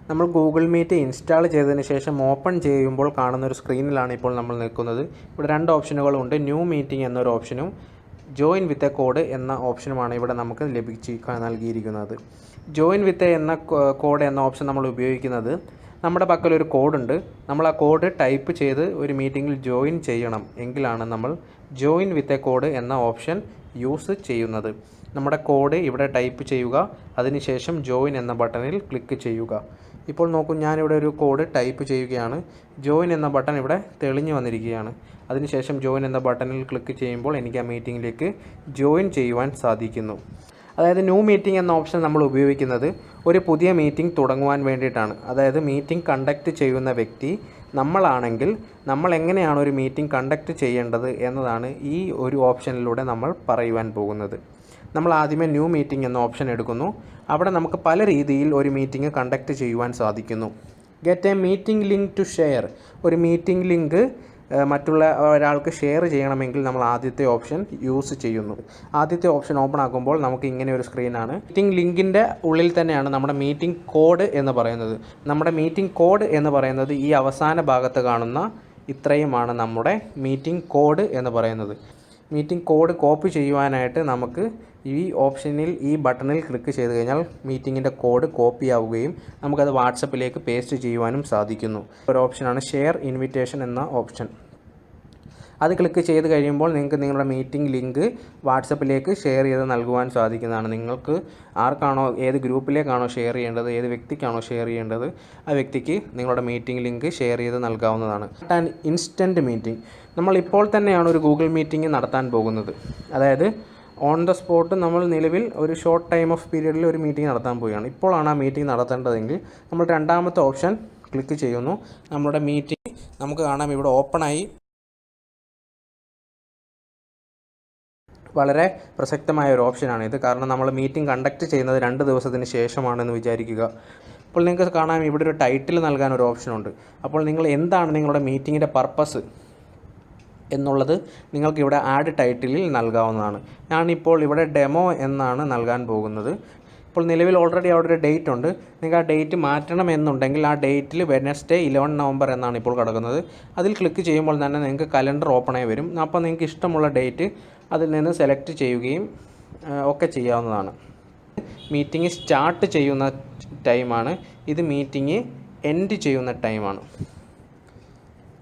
നമ്മൾ Google meet install ചെയ്തതിന് ശേഷം ഓപ്പൺ ചെയ്യുമ്പോൾ കാണുന്ന ഒരു സ്ക്രീനിലാണ് ഇപ്പോൾ നമ്മൾ നിൽക്കുന്നത്. ഇവിടെ രണ്ട് ഓപ്ഷനുകളുണ്ട്. ന്യൂ മീറ്റിംഗ് എന്നൊരു ഓപ്ഷനും ജോയിൻ വിത്ത് എ കോഡ് എന്ന ഓപ്ഷനുമാണ് ഇവിടെ നമുക്ക് നൽകിയിരിക്കുന്നത്. ജോയിൻ വിത്ത് എന്ന കോഡ് എന്ന ഓപ്ഷൻ നമ്മൾ ഉപയോഗിക്കുന്നത് നമ്മുടെ പക്കലൊരു കോഡുണ്ട്. നമ്മൾ ആ കോഡ് ടൈപ്പ് ചെയ്ത് ഒരു മീറ്റിങ്ങിൽ ജോയിൻ ചെയ്യണം എങ്കിലാണ് നമ്മൾ ജോയിൻ വിത്ത് എ കോഡ് എന്ന ഓപ്ഷൻ യൂസ് ചെയ്യുന്നത്. നമ്മുടെ കോഡ് ഇവിടെ ടൈപ്പ് ചെയ്യുക, അതിനുശേഷം ജോയിൻ എന്ന ബട്ടണിൽ ക്ലിക്ക് ചെയ്യുക. ഇപ്പോൾ നോക്കൂ, ഞാനിവിടെ ഒരു കോഡ് ടൈപ്പ് ചെയ്യുകയാണ്. ജോയിൻ എന്ന ബട്ടൺ ഇവിടെ തെളിഞ്ഞു വന്നിരിക്കുകയാണ്. അതിനുശേഷം ജോയിൻ എന്ന ബട്ടണിൽ ക്ലിക്ക് ചെയ്യുമ്പോൾ എനിക്ക് ആ മീറ്റിങ്ങിലേക്ക് ജോയിൻ ചെയ്യുവാൻ സാധിക്കുന്നു. അതായത് ന്യൂ മീറ്റിംഗ് എന്ന ഓപ്ഷൻ നമ്മൾ ഉപയോഗിക്കുന്നത് ഒരു പുതിയ മീറ്റിംഗ് തുടങ്ങുവാൻ വേണ്ടിയിട്ടാണ്. അതായത് മീറ്റിംഗ് കണ്ടക്റ്റ് ചെയ്യുന്ന വ്യക്തി നമ്മളാണെങ്കിൽ നമ്മൾ എങ്ങനെയാണ് ഒരു മീറ്റിംഗ് കണ്ടക്റ്റ് ചെയ്യേണ്ടത് എന്നതാണ് ഈ ഒരു ഓപ്ഷനിലൂടെ നമ്മൾ പറയുവാൻ പോകുന്നത്. നമ്മൾ ആദ്യമേ ന്യൂ മീറ്റിംഗ് എന്ന ഓപ്ഷൻ എടുക്കുന്നു. അവിടെ നമുക്ക് പല രീതിയിൽ ഒരു മീറ്റിംഗ് കണ്ടക്റ്റ് ചെയ്യുവാൻ സാധിക്കുന്നു. Get a meeting link to share. ഒരു മീറ്റിംഗ് ലിങ്ക് മറ്റുള്ള ഒരാൾക്ക് ഷെയർ ചെയ്യണമെങ്കിൽ നമ്മൾ ആദ്യത്തെ ഓപ്ഷൻ യൂസ് ചെയ്യുന്നു. ആദ്യത്തെ ഓപ്ഷൻ ഓപ്പൺ ആക്കുമ്പോൾ നമുക്ക് ഇങ്ങനെ ഒരു സ്ക്രീനാണ്. മീറ്റിംഗ് ലിങ്കിൻ്റെ ഉള്ളിൽ തന്നെയാണ് നമ്മുടെ മീറ്റിംഗ് കോഡ് എന്ന് പറയുന്നത്. നമ്മുടെ മീറ്റിംഗ് കോഡ് എന്ന് പറയുന്നത് ഈ അവസാന ഭാഗത്ത് കാണുന്ന ഇത്രയുമാണ് നമ്മുടെ മീറ്റിംഗ് കോഡ് എന്ന് പറയുന്നത്. മീറ്റിംഗ് കോഡ് കോപ്പി ചെയ്യുവാനായിട്ട് നമുക്ക് ഈ ഓപ്ഷനിൽ ഈ ബട്ടണിൽ ക്ലിക്ക് ചെയ്ത് കഴിഞ്ഞാൽ മീറ്റിങ്ങിൻ്റെ കോഡ് കോപ്പി ആവുകയും നമുക്കത് വാട്സപ്പിലേക്ക് പേസ്റ്റ് ചെയ്യുവാനും സാധിക്കുന്നു. ഒരു ഓപ്ഷനാണ് ഷെയർ ഇൻവിറ്റേഷൻ എന്ന ഓപ്ഷൻ. അത് ക്ലിക്ക് ചെയ്ത് കഴിയുമ്പോൾ നിങ്ങൾക്ക് നിങ്ങളുടെ മീറ്റിംഗ് ലിങ്ക് വാട്സപ്പിലേക്ക് ഷെയർ ചെയ്ത് നൽകുവാൻ സാധിക്കുന്നതാണ്. നിങ്ങൾക്ക് ആർക്കാണോ, ഏത് ഗ്രൂപ്പിലേക്കാണോ ഷെയർ ചെയ്യേണ്ടത്, ഏത് വ്യക്തിക്കാണോ ഷെയർ ചെയ്യേണ്ടത്, ആ വ്യക്തിക്ക് നിങ്ങളുടെ മീറ്റിംഗ് ലിങ്ക് ഷെയർ ചെയ്ത് നൽകാവുന്നതാണ്. Instant meeting. നമ്മൾ ഇപ്പോൾ തന്നെയാണ് ഒരു ഗൂഗിൾ മീറ്റിംഗ് നടത്താൻ പോകുന്നത്. അതായത് ഓൺ ദ സ്പോട്ട് നമ്മൾ നിലവിൽ ഒരു ഷോർട്ട് ടൈം ഓഫ് പീരീഡിൽ ഒരു മീറ്റിംഗ് നടത്താൻ പോവുകയാണ്. ഇപ്പോഴാണ് ആ മീറ്റിംഗ് നടത്തേണ്ടതെങ്കിൽ നമ്മൾ രണ്ടാമത്തെ ഓപ്ഷൻ ക്ലിക്ക് ചെയ്യുന്നു. നമ്മുടെ മീറ്റിംഗ് നമുക്ക് കാണാം ഇവിടെ ഓപ്പണായി. വളരെ പ്രസക്തമായ ഒരു ഓപ്ഷനാണ് ഇത്. കാരണം നമ്മൾ മീറ്റിംഗ് കണ്ടക്റ്റ് ചെയ്യുന്നത് 2 ദിവസത്തിന് ശേഷമാണെന്ന് വിചാരിക്കുക. അപ്പോൾ നിങ്ങൾക്ക് കാണാം ഇവിടെ ഒരു ടൈറ്റിൽ നൽകാൻ ഒരു ഓപ്ഷനുണ്ട്. അപ്പോൾ നിങ്ങൾ എന്താണ് നിങ്ങളുടെ മീറ്റിങ്ങിൻ്റെ പർപ്പസ് എന്നുള്ളത് നിങ്ങൾക്ക് ഇവിടെ ആഡ് ടൈറ്റിലിൽ നൽകാവുന്നതാണ്. ഞാനിപ്പോൾ ഇവിടെ ഡെമോ എന്നാണ് നൽകാൻ പോകുന്നത്. ഇപ്പോൾ നിലവിൽ ഓൾറെഡി അവിടെ ഒരു ഡേറ്റ് ഉണ്ട്. നിങ്ങൾക്ക് ആ ഡേറ്റ് മാറ്റണമെന്നുണ്ടെങ്കിൽ ആ ഡേറ്റിൽ വെഡ്നെസ്ഡേ 11 നവംബർ എന്നാണ് ഇപ്പോൾ കിടക്കുന്നത്. അതിൽ ക്ലിക്ക് ചെയ്യുമ്പോൾ തന്നെ നിങ്ങൾക്ക് കലണ്ടർ ഓപ്പണായി വരും. അപ്പോൾ നിങ്ങൾക്ക് ഇഷ്ടമുള്ള ഡേറ്റ് അതിൽ നിന്ന് സെലക്ട് ചെയ്യുകയും ഒക്കെ ചെയ്യാവുന്നതാണ്. മീറ്റിംഗ് സ്റ്റാർട്ട് ചെയ്യുന്ന ടൈമാണ് ഇത്, മീറ്റിംഗ് എൻഡ് ചെയ്യുന്ന ടൈമാണ്.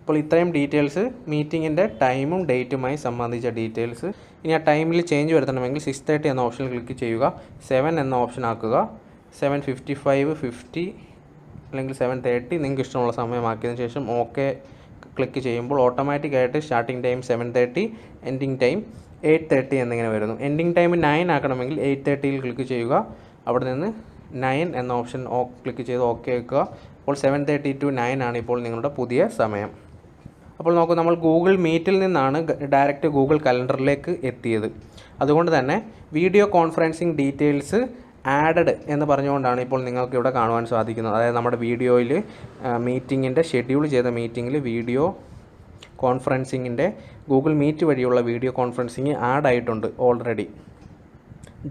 അപ്പോൾ ഇത്രയും ഡീറ്റെയിൽസ് മീറ്റിങ്ങിൻ്റെ ടൈമും ഡേറ്റുമായി സംബന്ധിച്ച ഡീറ്റെയിൽസ്. ഇനി ആ ടൈമിൽ ചേഞ്ച് വരുത്തണമെങ്കിൽ 6:30 എന്ന ഓപ്ഷനിൽ ക്ലിക്ക് ചെയ്യുക. 7 എന്ന ഓപ്ഷൻ ആക്കുക. 7:55, 50 അല്ലെങ്കിൽ 7:30 നിങ്ങൾക്ക് ഇഷ്ടമുള്ള സമയമാക്കിയതിന് ശേഷം ഓക്കെ ക്ലിക്ക് ചെയ്യുമ്പോൾ ഓട്ടോമാറ്റിക്കായിട്ട് സ്റ്റാർട്ടിംഗ് ടൈം 7:30, എൻഡിങ് ടൈം 8:30 എന്നിങ്ങനെ വരുന്നു. എൻഡിങ് ടൈം 9 ആക്കണമെങ്കിൽ 8:30യിൽ ക്ലിക്ക് ചെയ്യുക. അവിടെ നിന്ന് 9 എന്ന ഓപ്ഷൻ ക്ലിക്ക് ചെയ്ത് ഓക്കെ വയ്ക്കുക. അപ്പോൾ 7:30 to 9 ആണ് ഇപ്പോൾ നിങ്ങളുടെ പുതിയ സമയം. അപ്പോൾ നോക്കൂ, നമ്മൾ ഗൂഗിൾ മീറ്റിൽ നിന്നാണ് ഡയറക്റ്റ് ഗൂഗിൾ കലണ്ടറിലേക്ക് എത്തിയത്. അതുകൊണ്ട് തന്നെ വീഡിയോ കോൺഫറൻസിങ് ഡീറ്റെയിൽസ് ആഡഡ് എന്ന് പറഞ്ഞുകൊണ്ടാണ് ഇപ്പോൾ നിങ്ങൾക്ക് ഇവിടെ കാണുവാൻ സാധിക്കുന്നത്. അതായത് നമ്മുടെ വീഡിയോയിൽ മീറ്റിങ്ങിൻ്റെ ഷെഡ്യൂൾ ചെയ്ത മീറ്റിങ്ങിൽ വീഡിയോ കോൺഫറൻസിങ്ങിൻ്റെ ഗൂഗിൾ മീറ്റ് വഴിയുള്ള വീഡിയോ കോൺഫറൻസിങ് ആഡ് ആയിട്ടുണ്ട് ഓൾറെഡി.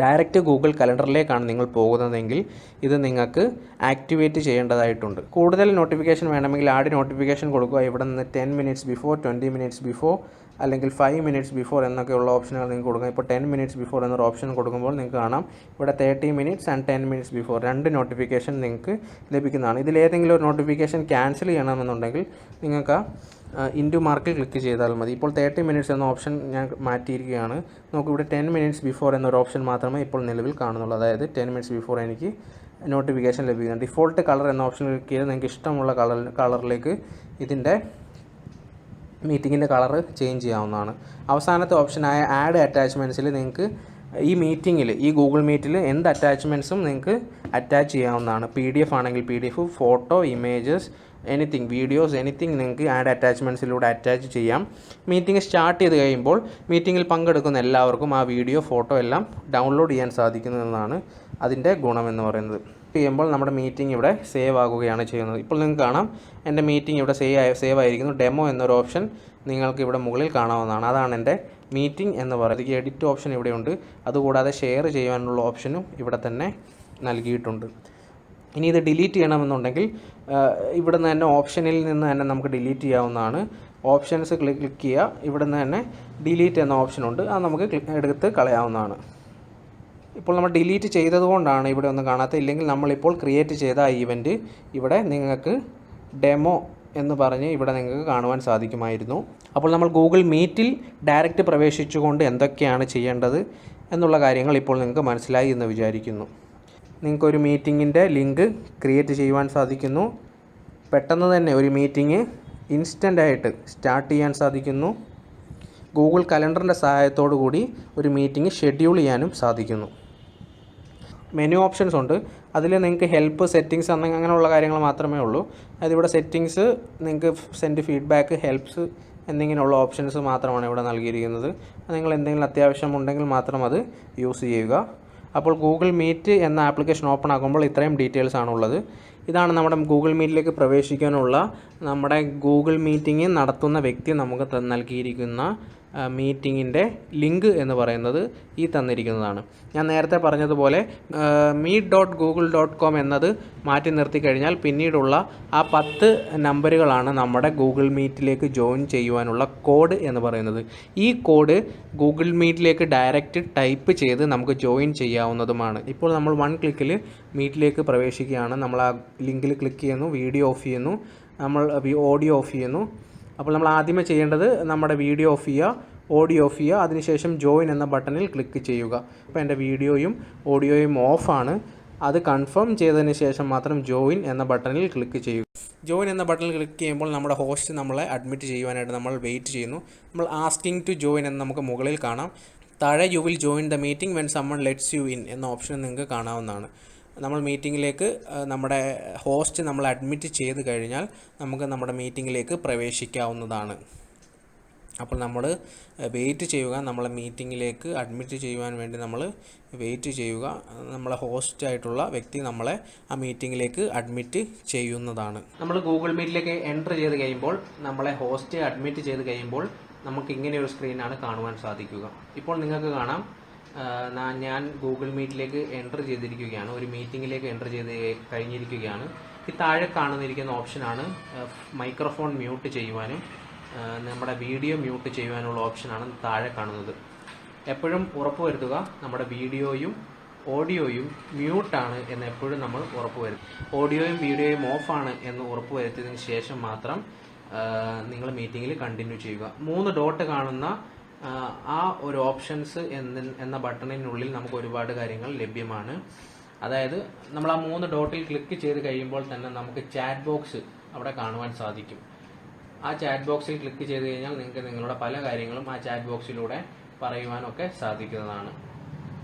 ഡയറക്റ്റ് ഗൂഗിൾ കലണ്ടറിലേക്കാണ് നിങ്ങൾ പോകുന്നതെങ്കിൽ ഇത് നിങ്ങൾക്ക് ആക്ടിവേറ്റ് ചെയ്യേണ്ടതായിട്ടുണ്ട്. കൂടുതൽ നോട്ടിഫിക്കേഷൻ വേണമെങ്കിൽ ആഡ് നോട്ടിഫിക്കേഷൻ കൊടുക്കുക. ഇവിടെ നിന്ന് 10 minutes ബിഫോർ, 20 minutes ബിഫോർ അല്ലെങ്കിൽ 5 minutes ബിഫോർ എന്നൊക്കെയുള്ള ഓപ്ഷനുകൾ നിങ്ങൾക്ക് കൊടുക്കാം. ഇപ്പോൾ 10 minutes ബിഫോർ എന്നൊരു ഓപ്ഷൻ കൊടുക്കുമ്പോൾ നിങ്ങൾക്ക് കാണാം ഇവിടെ 30 minutes and 10 minutes before 2 notification നിങ്ങൾക്ക് ലഭിക്കുന്നതാണ്. ഇതിലേതെങ്കിലും ഒരു നോട്ടിഫിക്കേഷൻ ക്യാൻസൽ ചെയ്യണമെന്നുണ്ടെങ്കിൽ നിങ്ങൾക്ക് ഇൻറ്റു മാർക്കിൽ ക്ലിക്ക് ചെയ്താൽ മതി. ഇപ്പോൾ 30 minutes എന്ന ഓപ്ഷൻ ഞാൻ മാറ്റിയിരിക്കുകയാണ്. നമുക്ക് ഇവിടെ 10 minutes ബിഫോർ എന്നൊരു ഓപ്ഷൻ മാത്രമേ ഇപ്പോൾ നിലവിൽ കാണുന്നുള്ളൂ. അതായത് 10 minutes ബിഫോർ എനിക്ക് നോട്ടിഫിക്കേഷൻ ലഭിക്കുന്നത്. ഡിഫോൾട്ട് കളർ എന്ന ഓപ്ഷൻ ക്ലിക്ക് ചെയ്ത് നിങ്ങൾക്ക് ഇഷ്ടമുള്ള കളറിലേക്ക് ഇതിൻ്റെ മീറ്റിങ്ങിൻ്റെ കളർ ചേഞ്ച് ചെയ്യാവുന്നതാണ്. അവസാനത്തെ ഓപ്ഷനായ ആഡ് അറ്റാച്ച്മെൻറ്റ്സിൽ നിങ്ങൾക്ക് ഈ മീറ്റിങ്ങിൽ, ഈ ഗൂഗിൾ മീറ്റിൽ എന്ത് അറ്റാച്ച്മെൻറ്റ്സും നിങ്ങൾക്ക് അറ്റാച്ച് ചെയ്യാവുന്നതാണ്. PDF ആണെങ്കിൽ PDF, photo, images, anything, videos, anything നിങ്ങൾക്ക് ആഡ് അറ്റാച്ച്മെൻറ്റ്സിലൂടെ അറ്റാച്ച് ചെയ്യാം. മീറ്റിംഗ് സ്റ്റാർട്ട് ചെയ്ത് കഴിയുമ്പോൾ മീറ്റിങ്ങിൽ പങ്കെടുക്കുന്ന എല്ലാവർക്കും ആ വീഡിയോ, ഫോട്ടോ എല്ലാം ഡൗൺലോഡ് ചെയ്യാൻ സാധിക്കുന്നതാണ് അതിൻ്റെ ഗുണമെന്ന് പറയുന്നത്. ചെയ്യുമ്പോൾ നമ്മുടെ മീറ്റിംഗ് ഇവിടെ സേവ് ആകുകയാണ് ചെയ്യുന്നത്. ഇപ്പോൾ നിങ്ങൾക്ക് കാണാം എൻ്റെ മീറ്റിംഗ് ഇവിടെ സേവ് ആയിരിക്കുന്നു. ഡെമോ എന്നൊരു ഓപ്ഷൻ നിങ്ങൾക്ക് ഇവിടെ മുകളിൽ കാണാവുന്നതാണ്. അതാണ് എൻ്റെ മീറ്റിംഗ് എന്ന് പറയുന്നത്. എഡിറ്റ് ഓപ്ഷൻ ഇവിടെയുണ്ട്. അതുകൂടാതെ ഷെയർ ചെയ്യാനുള്ള ഓപ്ഷനും ഇവിടെ തന്നെ നൽകിയിട്ടുണ്ട്. ഇനി ഇത് ഡിലീറ്റ് ചെയ്യണമെന്നുണ്ടെങ്കിൽ ഇവിടെ നിന്ന് തന്നെ ഓപ്ഷനിൽ നിന്ന് തന്നെ നമുക്ക് ഡിലീറ്റ് ചെയ്യാവുന്നതാണ്. ഓപ്ഷൻസ് ക്ലിക്ക് ചെയ്യുക, ഇവിടെ നിന്ന് തന്നെ ഡിലീറ്റ് എന്ന ഓപ്ഷനുണ്ട്, അത് നമുക്ക് എടുത്ത് കളയാവുന്നതാണ്. ഇപ്പോൾ നമ്മൾ ഡിലീറ്റ് ചെയ്തതുകൊണ്ടാണ് ഇവിടെ ഒന്നും കാണാത്തത്. ഇല്ലെങ്കിൽ നമ്മളിപ്പോൾ ക്രിയേറ്റ് ചെയ്ത ആ ഇവൻറ്റ് ഇവിടെ നിങ്ങൾക്ക് ഡെമോ എന്ന് പറഞ്ഞ് ഇവിടെ നിങ്ങൾക്ക് കാണുവാൻ സാധിക്കുമായിരുന്നു. അപ്പോൾ നമ്മൾ ഗൂഗിൾ മീറ്റിൽ ഡയറക്റ്റ് പ്രവേശിച്ചുകൊണ്ട് എന്തൊക്കെയാണ് ചെയ്യേണ്ടത് എന്നുള്ള കാര്യങ്ങൾ ഇപ്പോൾ നിങ്ങൾക്ക് മനസ്സിലായി എന്ന് വിചാരിക്കുന്നു. നിങ്ങൾക്കൊരു മീറ്റിങ്ങിൻ്റെ ലിങ്ക് ക്രിയേറ്റ് ചെയ്യുവാൻ സാധിക്കുന്നു. പെട്ടെന്ന് തന്നെ ഒരു മീറ്റിംഗ് ഇൻസ്റ്റൻ്റായിട്ട് സ്റ്റാർട്ട് ചെയ്യാൻ സാധിക്കുന്നു. ഗൂഗിൾ കലണ്ടറിൻ്റെ സഹായത്തോടു കൂടി ഒരു മീറ്റിംഗ് ഷെഡ്യൂൾ ചെയ്യാനും സാധിക്കുന്നു. മെനു ഓപ്ഷൻസ് ഉണ്ട്. അതിൽ നിങ്ങൾക്ക് ഹെൽപ്പ്, സെറ്റിങ്സ് അങ്ങനെയുള്ള കാര്യങ്ങൾ മാത്രമേ ഉള്ളൂ. അതായത് ഇവിടെ സെറ്റിങ്സ്, നിങ്ങൾക്ക് സെൻഡ് ഫീഡ്ബാക്ക്, ഹെൽപ്സ് എന്നിങ്ങനെയുള്ള ഓപ്ഷൻസ് മാത്രമാണ് ഇവിടെ നൽകിയിരിക്കുന്നത്. നിങ്ങൾ എന്തെങ്കിലും അത്യാവശ്യം ഉണ്ടെങ്കിൽ മാത്രം അത് യൂസ് ചെയ്യുക. അപ്പോൾ ഗൂഗിൾ മീറ്റ് എന്ന ആപ്ലിക്കേഷൻ ഓപ്പൺ ആക്കുമ്പോൾ ഇത്രയും ഡീറ്റെയിൽസ് ആണുള്ളത്. ഇതാണ് നമ്മുടെ ഗൂഗിൾ മീറ്റിലേക്ക് പ്രവേശിക്കാനുള്ള നമ്മുടെ ഗൂഗിൾ മീറ്റിംഗ് നടത്തുന്ന വ്യക്തി നമുക്ക് നൽകിയിരിക്കുന്ന മീറ്റിങ്ങിൻ്റെ ലിങ്ക് എന്ന് പറയുന്നത് ഈ തന്നിരിക്കുന്നതാണ്. ഞാൻ നേരത്തെ പറഞ്ഞതുപോലെ meet.google.com എന്നത് മാറ്റി നിർത്തി കഴിഞ്ഞാൽ പിന്നീടുള്ള ആ 10 നമ്പറുകളാണ് നമ്മുടെ ഗൂഗിൾ മീറ്റിലേക്ക് ജോയിൻ ചെയ്യുവാനുള്ള കോഡ് എന്ന് പറയുന്നത്. ഈ കോഡ് ഗൂഗിൾ മീറ്റിലേക്ക് ഡയറക്റ്റ് ടൈപ്പ് ചെയ്ത് നമുക്ക് ജോയിൻ ചെയ്യാവുന്നതുമാണ്. ഇപ്പോൾ നമ്മൾ 1 ക്ലിക്കിൽ മീറ്റിലേക്ക് പ്രവേശിക്കുകയാണ്. നമ്മൾ ആ ലിങ്കിൽ ക്ലിക്ക് ചെയ്യുന്നു, വീഡിയോ ഓഫ് ചെയ്യുന്നു, നമ്മൾ ഓഡിയോ ഓഫ് ചെയ്യുന്നു. അപ്പോൾ നമ്മൾ ആദ്യമേ ചെയ്യേണ്ടത് നമ്മുടെ വീഡിയോ ഓഫ് ചെയ്യുക, ഓഡിയോ ഓഫ് ചെയ്യുക, അതിനുശേഷം ജോയിൻ എന്ന ബട്ടണിൽ ക്ലിക്ക് ചെയ്യുക. അപ്പോൾ എൻ്റെ വീഡിയോയും ഓഡിയോയും ഓഫാണ്. അത് കൺഫേം ചെയ്തതിന് ശേഷം മാത്രം ജോയിൻ എന്ന ബട്ടണിൽ ക്ലിക്ക് ചെയ്യുക. ജോയിൻ എന്ന ബട്ടണിൽ ക്ലിക്ക് ചെയ്യുമ്പോൾ നമ്മുടെ ഹോസ്റ്റ് നമ്മളെ അഡ്മിറ്റ് ചെയ്യുവാനായിട്ട് നമ്മൾ വെയിറ്റ് ചെയ്യുന്നു. നമ്മൾ ആസ്കിങ് ടു ജോയിൻ എന്ന് നമുക്ക് മുകളിൽ കാണാം. താഴെ you will join the meeting when someone lets you in എന്ന ഓപ്ഷൻ നിങ്ങൾക്ക് കാണാവുന്നതാണ്. നമ്മൾ മീറ്റിങ്ങിലേക്ക് നമ്മുടെ ഹോസ്റ്റ് നമ്മൾ അഡ്മിറ്റ് ചെയ്ത് കഴിഞ്ഞാൽ നമുക്ക് നമ്മുടെ മീറ്റിങ്ങിലേക്ക് പ്രവേശിക്കാവുന്നതാണ്. അപ്പോൾ നമ്മൾ വെയിറ്റ് ചെയ്യുക. നമ്മളെ മീറ്റിങ്ങിലേക്ക് അഡ്മിറ്റ് ചെയ്യുവാൻ വേണ്ടി നമ്മൾ വെയിറ്റ് ചെയ്യുക. നമ്മളെ ഹോസ്റ്റായിട്ടുള്ള വ്യക്തി നമ്മളെ ആ മീറ്റിങ്ങിലേക്ക് അഡ്മിറ്റ് ചെയ്യുന്നതാണ്. നമ്മൾ ഗൂഗിൾ മീറ്റിലേക്ക് എൻ്റർ ചെയ്ത് കഴിയുമ്പോൾ, നമ്മളെ ഹോസ്റ്റ് അഡ്മിറ്റ് ചെയ്ത് കഴിയുമ്പോൾ നമുക്ക് ഇങ്ങനെയൊരു സ്ക്രീനാണ് കാണുവാൻ സാധിക്കുക. ഇപ്പോൾ നിങ്ങൾക്ക് കാണാം, ഞാൻ ഗൂഗിൾ മീറ്റിലേക്ക് എൻ്റർ ചെയ്തിരിക്കുകയാണ്, ഒരു മീറ്റിങ്ങിലേക്ക് എൻ്റർ ചെയ്ത് കഴിഞ്ഞിരിക്കുകയാണ്. ഈ താഴെ കാണുന്നിരിക്കുന്ന ഓപ്ഷനാണ് മൈക്രോഫോൺ മ്യൂട്ട് ചെയ്യുവാനും നമ്മുടെ വീഡിയോ മ്യൂട്ട് ചെയ്യുവാനുള്ള ഓപ്ഷനാണ് താഴെ കാണുന്നത്. എപ്പോഴും ഉറപ്പുവരുത്തുക നമ്മുടെ വീഡിയോയും ഓഡിയോയും മ്യൂട്ടാണ് എന്ന് എപ്പോഴും നമ്മൾ ഉറപ്പുവരുത്തും. ഓഡിയോയും വീഡിയോയും ഓഫാണ് എന്ന് ഉറപ്പുവരുത്തിയതിന് ശേഷം മാത്രം നിങ്ങൾ മീറ്റിങ്ങിൽ കണ്ടിന്യൂ ചെയ്യുക. 3 ഡോട്ട് കാണുന്ന ആ ഒരു ഓപ്ഷൻസ് എന്ന ബട്ടണിനുള്ളിൽ നമുക്ക് ഒരുപാട് കാര്യങ്ങൾ ലഭ്യമാണ്. അതായത് നമ്മൾ ആ 3 ഡോട്ടിൽ ക്ലിക്ക് ചെയ്ത് കഴിയുമ്പോൾ തന്നെ നമുക്ക് ചാറ്റ് ബോക്സ് അവിടെ കാണുവാൻ സാധിക്കും. ആ ചാറ്റ് ബോക്സിൽ ക്ലിക്ക് ചെയ്ത് കഴിഞ്ഞാൽ നിങ്ങൾക്ക് നിങ്ങളുടെ പല കാര്യങ്ങളും ആ ചാറ്റ് ബോക്സിലൂടെ പറയുവാനൊക്കെ സാധിക്കുന്നതാണ്.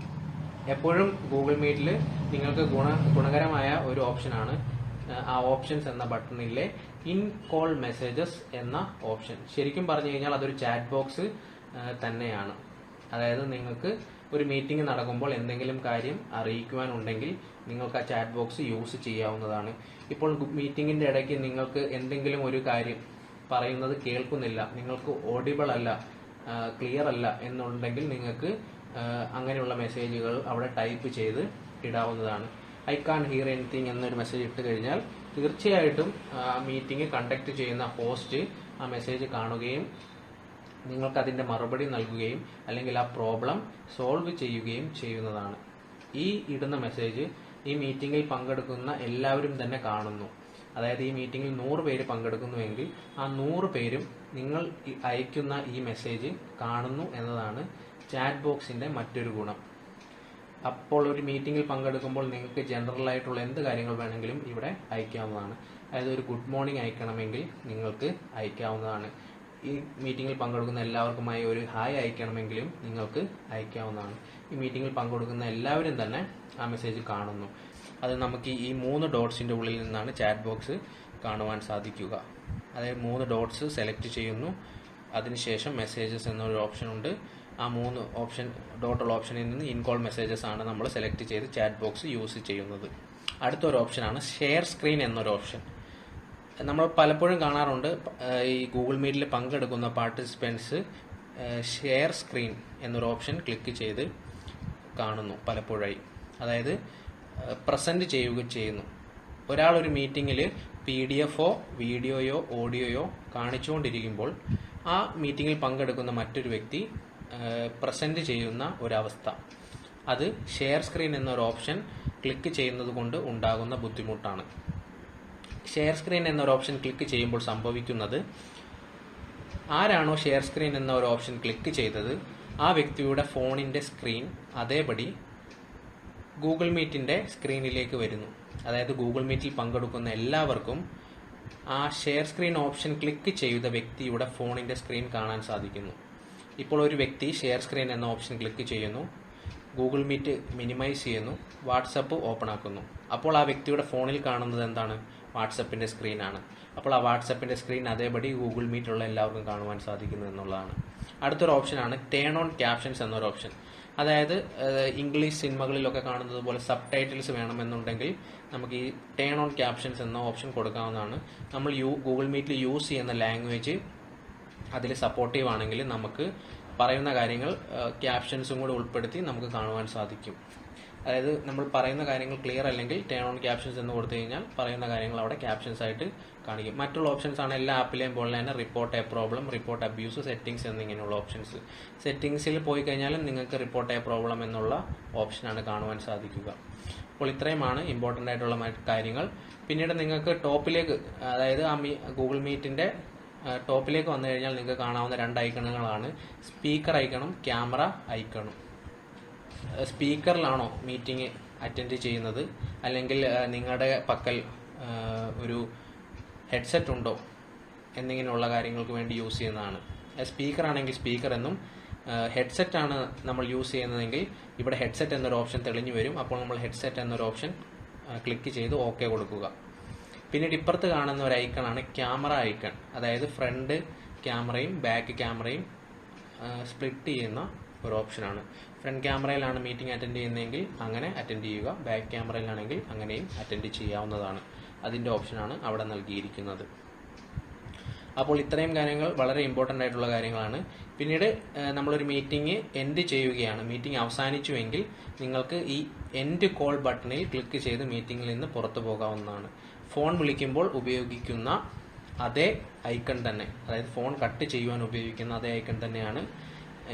എപ്പോഴും ഗൂഗിൾ മീറ്റിൽ നിങ്ങൾക്ക് ഗുണകരമായ ഒരു ഓപ്ഷനാണ് ആ ഓപ്ഷൻസ് എന്ന ബട്ടണിലെ ഇൻ കോൾ മെസ്സേജസ് എന്ന ഓപ്ഷൻ. ശരിക്കും പറഞ്ഞു കഴിഞ്ഞാൽ അതൊരു ചാറ്റ് ബോക്സ് തന്നെയാണ്. അതായത് നിങ്ങൾക്ക് ഒരു മീറ്റിംഗ് നടക്കുമ്പോൾ എന്തെങ്കിലും കാര്യം അറിയിക്കുവാനുണ്ടെങ്കിൽ നിങ്ങൾക്ക് ആ ചാറ്റ് ബോക്സ് യൂസ് ചെയ്യാവുന്നതാണ്. ഇപ്പോൾ മീറ്റിംഗിൻ്റെ ഇടയ്ക്ക് നിങ്ങൾക്ക് എന്തെങ്കിലും ഒരു കാര്യം പറയുന്നത് കേൾക്കുന്നില്ല, നിങ്ങൾക്ക് ഓഡിബിൾ അല്ല, ക്ലിയർ അല്ല എന്നുണ്ടെങ്കിൽ നിങ്ങൾക്ക് അങ്ങനെയുള്ള മെസ്സേജുകൾ അവിടെ ടൈപ്പ് ചെയ്ത് ഇടാവുന്നതാണ്. ഐ കാൻ ഹിയർ എനിത്തിങ് എന്നൊരു മെസ്സേജ് ഇട്ട് കഴിഞ്ഞാൽ തീർച്ചയായിട്ടും മീറ്റിംഗ് കണ്ടക്ട് ചെയ്യുന്ന ഹോസ്റ്റ് ആ മെസ്സേജ് കാണുകയും നിങ്ങൾക്ക് അതിൻ്റെ മറുപടി നൽകുകയും അല്ലെങ്കിൽ ആ പ്രോബ്ലം സോൾവ് ചെയ്യുകയും ചെയ്യുന്നതാണ്. ഈ ഇടുന്ന മെസ്സേജ് ഈ മീറ്റിങ്ങിൽ പങ്കെടുക്കുന്ന എല്ലാവരും തന്നെ കാണുന്നു. അതായത് ഈ മീറ്റിങ്ങിൽ 100 പേര് പങ്കെടുക്കുന്നുവെങ്കിൽ ആ 100 പേരും നിങ്ങൾ അയക്കുന്ന ഈ മെസ്സേജ് കാണുന്നു എന്നതാണ് ചാറ്റ് ബോക്സിൻ്റെ മറ്റൊരു ഗുണം. അപ്പോൾ ഒരു മീറ്റിങ്ങിൽ പങ്കെടുക്കുമ്പോൾ നിങ്ങൾക്ക് ജനറൽ ആയിട്ടുള്ള എന്ത് കാര്യങ്ങൾ വേണമെങ്കിലും ഇവിടെ അയക്കാവുന്നതാണ്. അതായത് ഒരു ഗുഡ് മോർണിംഗ് അയക്കണമെങ്കിൽ നിങ്ങൾക്ക് അയക്കാവുന്നതാണ്. ഈ മീറ്റിങ്ങിൽ പങ്കെടുക്കുന്ന എല്ലാവർക്കുമായി ഒരു ഹായ് അയക്കണമെങ്കിലും നിങ്ങൾക്ക് അയക്കാവുന്നതാണ്. ഈ മീറ്റിങ്ങിൽ പങ്കെടുക്കുന്ന എല്ലാവരും തന്നെ ആ മെസ്സേജ് കാണുന്നു. അത് നമുക്ക് ഈ 3 ഡോട്ട്സിൻ്റെ ഉള്ളിൽ നിന്നാണ് ചാറ്റ് ബോക്സ് കാണുവാൻ സാധിക്കുക. അതായത് 3 ഡോട്ട്സ് സെലക്ട് ചെയ്യുന്നു, അതിനുശേഷം മെസ്സേജസ് എന്നൊരു ഓപ്ഷൻ ഉണ്ട്. ആ 3 ഡോട്ടുള്ള ഓപ്ഷനിൽ നിന്ന് ഇൻ കോൾ മെസ്സേജസ് ആണ് നമ്മൾ സെലക്ട് ചെയ്ത് ചാറ്റ് ബോക്സ് യൂസ് ചെയ്യുന്നത്. അടുത്തൊരു ഓപ്ഷനാണ് ഷെയർ സ്ക്രീൻ എന്നൊരു ഓപ്ഷൻ. നമ്മൾ പലപ്പോഴും കാണാറുണ്ട്, ഈ ഗൂഗിൾ മീറ്റിൽ പങ്കെടുക്കുന്ന പാർട്ടിസിപ്പൻസ് ഷെയർ സ്ക്രീൻ എന്നൊരു ഓപ്ഷൻ ക്ലിക്ക് ചെയ്ത് കാണുന്നു പലപ്പോഴായി. അതായത് പ്രസൻറ്റ് ചെയ്യുന്നു. ഒരാൾ ഒരു മീറ്റിങ്ങിൽ PDF-ഓ വീഡിയോയോ ഓഡിയോയോ കാണിച്ചുകൊണ്ടിരിക്കുമ്പോൾ ആ മീറ്റിങ്ങിൽ പങ്കെടുക്കുന്ന മറ്റൊരു വ്യക്തി പ്രസന്റ് ചെയ്യുന്ന ഒരവസ്ഥ, അത് ഷെയർ സ്ക്രീൻ എന്നൊരു ഓപ്ഷൻ ക്ലിക്ക് ചെയ്യുന്നത് കൊണ്ട് ഉണ്ടാകുന്ന ബുദ്ധിമുട്ടാണ്. ഷെയർ സ്ക്രീൻ എന്നൊരു ഓപ്ഷൻ ക്ലിക്ക് ചെയ്യുമ്പോൾ സംഭവിക്കുന്നത്, ആരാണോ ഷെയർ സ്ക്രീൻ എന്ന ഒരു ഓപ്ഷൻ ക്ലിക്ക് ചെയ്തത് ആ വ്യക്തിയുടെ ഫോണിന്റെ സ്ക്രീൻ അതേപടി ഗൂഗിൾ മീറ്റിന്റെ സ്ക്രീനിലേക്ക് വരുന്നു. അതായത് ഗൂഗിൾ മീറ്റിൽ പങ്കെടുക്കുന്ന എല്ലാവർക്കും ആ ഷെയർ സ്ക്രീൻ ഓപ്ഷൻ ക്ലിക്ക് ചെയ്ത വ്യക്തിയുടെ ഫോണിന്റെ സ്ക്രീൻ കാണാൻ സാധിക്കുന്നു. ഇപ്പോൾ ഒരു വ്യക്തി ഷെയർ സ്ക്രീൻ എന്ന ഓപ്ഷൻ ക്ലിക്ക് ചെയ്യുന്നു, ഗൂഗിൾ മീറ്റ് മിനിമൈസ് ചെയ്യുന്നു, വാട്സപ്പ് ഓപ്പൺ ആക്കുന്നു. അപ്പോൾ ആ വ്യക്തിയുടെ ഫോണിൽ കാണുന്നത് എന്താണ്? വാട്സപ്പിന്റെ സ്ക്രീനാണ്. അപ്പോൾ ആ വാട്സപ്പിന്റെ സ്ക്രീൻ അതേപടി ഗൂഗിൾ മീറ്റിലുള്ള എല്ലാവർക്കും കാണുവാൻ സാധിക്കുന്നു എന്നുള്ളതാണ്. അടുത്തൊരു ഓപ്ഷനാണ് ടേൺ ഓൺ ക്യാപ്ഷൻസ് എന്നൊരു ഓപ്ഷൻ. അതായത് ഇംഗ്ലീഷ് സിനിമകളിലൊക്കെ കാണുന്നത് പോലെ സബ് ടൈറ്റിൽസ് വേണമെന്നുണ്ടെങ്കിൽ നമുക്ക് ഈ ടേൺ ഓൺ ക്യാപ്ഷൻസ് എന്ന ഓപ്ഷൻ കൊടുക്കാവുന്നതാണ്. നമ്മൾ ഗൂഗിൾ മീറ്റിൽ യൂസ് ചെയ്യുന്ന ലാംഗ്വേജ് അതിൽ സപ്പോർട്ടീവ് ആണെങ്കിൽ നമുക്ക് പറയുന്ന കാര്യങ്ങൾ ക്യാപ്ഷൻസും കൂടെ ഉൾപ്പെടുത്തി നമുക്ക് കാണുവാൻ സാധിക്കും. അതായത് നമ്മൾ പറയുന്ന കാര്യങ്ങൾ ക്ലിയർ അല്ലെങ്കിൽ ടേൺ ഓൺ ക്യാപ്ഷൻസ് എന്ന് കൊടുത്തു കഴിഞ്ഞാൽ പറയുന്ന കാര്യങ്ങൾ അവിടെ ക്യാപ്ഷൻസ് ആയിട്ട് കാണിക്കും. മറ്റുള്ള ഓപ്ഷൻസ് ആണ് എല്ലാ ആപ്പിലെയും പോലെ തന്നെ report A problem, report abuse, settings എന്നിങ്ങനെയുള്ള ഓപ്ഷൻസ്. സെറ്റിംഗ്സിൽ പോയി കഴിഞ്ഞാലും നിങ്ങൾക്ക് റിപ്പോർട്ട് എ പ്രോബ്ലം എന്നുള്ള ഓപ്ഷനാണ് കാണുവാൻ സാധിക്കുക. അപ്പോൾ ഇത്രയുമാണ് ഇമ്പോർട്ടൻ്റ് ആയിട്ടുള്ള കാര്യങ്ങൾ. പിന്നീട് നിങ്ങൾക്ക് ടോപ്പിലേക്ക്, അതായത് ആ ഗൂഗിൾ മീറ്റിന്റെ ടോപ്പിലേക്ക് വന്നു കഴിഞ്ഞാൽ നിങ്ങൾക്ക് കാണാവുന്ന 2 ഐക്കണുകളാണ് സ്പീക്കർ ഐക്കണും ക്യാമറ ഐക്കണും. സ്പീക്കറിലാണോ മീറ്റിംഗ് അറ്റൻഡ് ചെയ്യുന്നത്, അല്ലെങ്കിൽ നിങ്ങളുടെ പക്കൽ ഒരു ഹെഡ്സെറ്റ് ഉണ്ടോ എന്നിങ്ങനെയുള്ള കാര്യങ്ങൾക്ക് വേണ്ടി യൂസ് ചെയ്യുന്നതാണ്. സ്പീക്കർ ആണെങ്കിൽ സ്പീക്കർ എന്നും, ഹെഡ്സെറ്റ് ആണ് നമ്മൾ യൂസ് ചെയ്യുന്നതെങ്കിൽ ഇവിടെ ഹെഡ്സെറ്റ് എന്നൊരു ഓപ്ഷൻ തെളിഞ്ഞു വരും. അപ്പോൾ നമ്മൾ ഹെഡ്സെറ്റ് എന്നൊരു ഓപ്ഷൻ ക്ലിക്ക് ചെയ്ത് ഓക്കെ കൊടുക്കുക. പിന്നീട് ഇപ്പുറത്ത് കാണുന്ന ഒരു ഐക്കണാണ് ക്യാമറ ഐക്കൺ. അതായത് ഫ്രണ്ട് ക്യാമറയും ബാക്ക് ക്യാമറയും സ്പ്ലിറ്റ് ചെയ്യുന്ന ഒരു ഓപ്ഷനാണ്. ഫ്രണ്ട് ക്യാമറയിലാണ് മീറ്റിംഗ് അറ്റൻഡ് ചെയ്യുന്നതെങ്കിൽ അങ്ങനെ അറ്റൻഡ് ചെയ്യുക, ബാക്ക് ക്യാമറയിലാണെങ്കിൽ അങ്ങനെയും അറ്റൻഡ് ചെയ്യാവുന്നതാണ്. അതിൻ്റെ ഓപ്ഷനാണ് അവിടെ നൽകിയിരിക്കുന്നത്. അപ്പോൾ ഇത്രയും കാര്യങ്ങൾ വളരെ ഇമ്പോർട്ടൻ്റ് ആയിട്ടുള്ള കാര്യങ്ങളാണ്. പിന്നീട് നമ്മളൊരു മീറ്റിംഗ് എൻഡ് ചെയ്യുകയാണ്, മീറ്റിംഗ് അവസാനിച്ചുവെങ്കിൽ നിങ്ങൾക്ക് ഈ എൻഡ് കോൾ ബട്ടണിൽ ക്ലിക്ക് ചെയ്ത് മീറ്റിംഗിൽ നിന്ന് പുറത്തു പോകാവുന്നതാണ്. ഫോൺ വിളിക്കുമ്പോൾ ഉപയോഗിക്കുന്ന അതേ ഐക്കൺ തന്നെ, അതായത് ഫോൺ കട്ട് ചെയ്യുവാൻ ഉപയോഗിക്കുന്ന അതേ ഐക്കൺ തന്നെയാണ്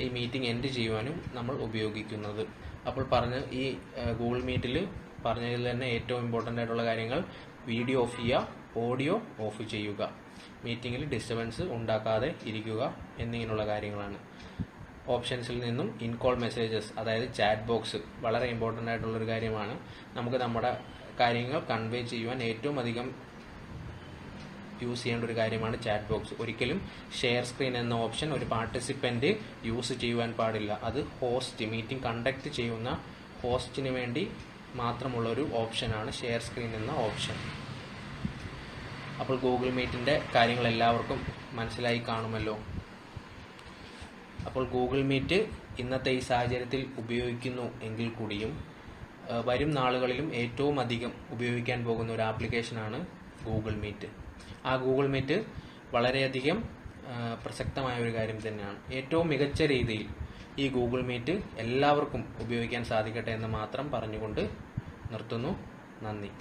ഈ മീറ്റിംഗ് എൻഡ് ചെയ്യുവാനും നമ്മൾ ഉപയോഗിക്കുന്നത്. അപ്പോൾ ഈ ഗൂഗിൾ മീറ്റിൽ പറഞ്ഞതിൽ തന്നെ ഏറ്റവും ഇമ്പോർട്ടൻ്റ് ആയിട്ടുള്ള കാര്യങ്ങൾ വീഡിയോ ഓഫ് ചെയ്യുക, ഓഡിയോ ഓഫ് ചെയ്യുക, മീറ്റിംഗിൽ ഡിസ്റ്റർബൻസ് ഉണ്ടാക്കാതെ ഇരിക്കുക എന്നിങ്ങനെയുള്ള കാര്യങ്ങളാണ്. ഓപ്ഷൻസിൽ നിന്നും ഇൻകോൾ മെസ്സേജസ്, അതായത് ചാറ്റ് ബോക്സ് വളരെ ഇമ്പോർട്ടൻ്റ് ആയിട്ടുള്ളൊരു കാര്യമാണ്. നമുക്ക് നമ്മുടെ കാര്യങ്ങൾ കൺവേ ചെയ്യുവാൻ ഏറ്റവും അധികം യൂസ് ചെയ്യേണ്ട ഒരു കാര്യമാണ് ചാറ്റ് ബോക്സ്. ഒരിക്കലും ഷെയർ സ്ക്രീൻ എന്ന ഓപ്ഷൻ ഒരു പാർട്ടിസിപ്പന്റ് യൂസ് ചെയ്യുവാൻ പാടില്ല. അത് ഹോസ്റ്റ്, മീറ്റിംഗ് കണ്ടക്ട് ചെയ്യുന്ന ഹോസ്റ്റിന് വേണ്ടി മാത്രമുള്ളൊരു ഓപ്ഷനാണ് ഷെയർ സ്ക്രീൻ എന്ന ഓപ്ഷൻ. അപ്പോൾ ഗൂഗിൾ മീറ്റിന്റെ കാര്യങ്ങൾ എല്ലാവർക്കും മനസ്സിലായി കാണുമല്ലോ. അപ്പോൾ ഗൂഗിൾ മീറ്റ് ഇന്നത്തെ ഈ സാഹചര്യത്തിൽ ഉപയോഗിക്കുന്നു എങ്കിൽ കൂടിയും വരും നാളുകളിലും ഏറ്റവും അധികം ഉപയോഗിക്കാൻ പോകുന്ന ഒരു ആപ്ലിക്കേഷനാണ് ഗൂഗിൾ മീറ്റ്. ആ ഗൂഗിൾ മീറ്റ് വളരെയധികം പ്രസക്തമായ ഒരു കാര്യം തന്നെയാണ്. ഏറ്റവും മികച്ച രീതിയിൽ ഈ ഗൂഗിൾ മീറ്റ് എല്ലാവർക്കും ഉപയോഗിക്കാൻ സാധിക്കട്ടെ എന്ന് മാത്രം പറഞ്ഞുകൊണ്ട് നിർത്തുന്നു. നന്ദി.